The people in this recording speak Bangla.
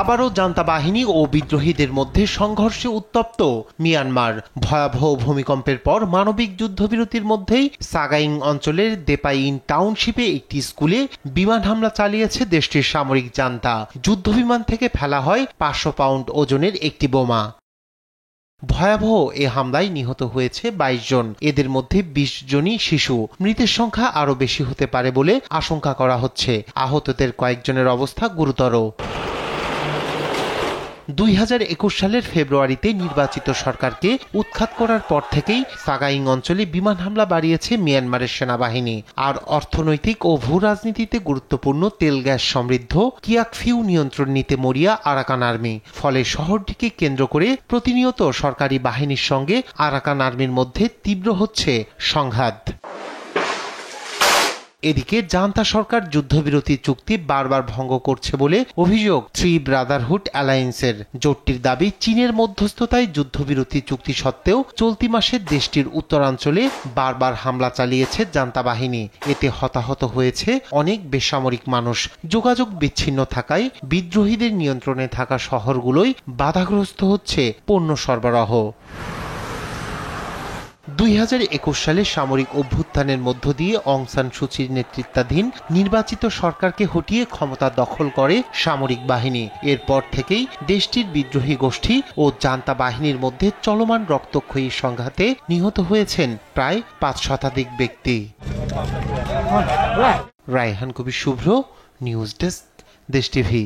আবারও জান্তা বাহিনী ও বিদ্রোহীদের মধ্যে সংঘর্ষে উত্তপ্ত মিয়ানমার। ভয়াবহ ভূমিকম্পের পর মানবিক যুদ্ধবিরতির মধ্যেই সাগাইং অঞ্চলের দেপাইন টাউনশিপে একটি স্কুলে বিমান হামলা চালিয়েছে দেশটির সামরিক জান্তা। যুদ্ধবিমান থেকে ফেলা হয় 500 পাউন্ড ওজনের একটি বোমা। ভয়াবহ এ হামলায় নিহত হয়েছে 22 জন, এদের মধ্যে 20 জনই শিশু। মৃতের সংখ্যা আরও বেশি হতে পারে বলে আশঙ্কা করা হচ্ছে। আহতদের কয়েকজনের অবস্থা গুরুতর। 2021 সালের ফেব্রুয়ারিতে নির্বাচিত সরকারকে উৎখাত করার পর থেকেই সাগাইং অঞ্চলে বিমান হামলা বাড়িয়েছে মিয়ানমারের সেনাবাহিনী। আর অর্থনৈতিক ও ভূ রাজনীতিতে গুরুত্বপূর্ণ তেল গ্যাস সমৃদ্ধ কিয়াকফিউ নিয়ন্ত্রণ নিতে মরিয়া আরাকান আর্মি। ফলে শহরটিকে কেন্দ্র করে প্রতিনিয়ত সরকারি বাহিনীর সঙ্গে আরাকান আর্মির মধ্যে তীব্র হচ্ছে সংঘাত। এদিকে জান্তা সরকার যুদ্ধবিরতি চুক্তি বারবার ভঙ্গ করছে বলে অভিযোগ থ্রি ব্রাদারহুড অ্যালায়েন্সের। জোটটির দাবি, চীনের মধ্যস্থতায় যুদ্ধবিরতি চুক্তি সত্ত্বেও চলতি মাসে দেশটির উত্তরাঞ্চলে বারবার হামলা চালিয়েছে জান্তা বাহিনী। এতে হতাহত হয়েছে অনেক বেসামরিক মানুষ। যোগাযোগ বিচ্ছিন্ন থাকায় বিদ্রোহীদের নিয়ন্ত্রণে থাকা শহরগুলোই বাধাগ্রস্ত হচ্ছে পণ্য সরবরাহ। 2021 সালে সামরিক অভ্যুত্থানের মধ্য দিয়ে অং সান সুচির নেতৃত্বাধীন নির্বাচিত সরকারকে হটিয়ে ক্ষমতা দখল করে সামরিক বাহিনী। এরপর থেকেই দেশটির বিদ্রোহী গোষ্ঠী ও জান্তা বাহিনীর মধ্যে চলমান রক্তক্ষয়ী সংঘাতে নিহত হয়েছেন প্রায় 5 শতাধিক ব্যক্তি। রায়হান কবির শুভ্র, নিউজ ডেস্ক, দেশ টিভি।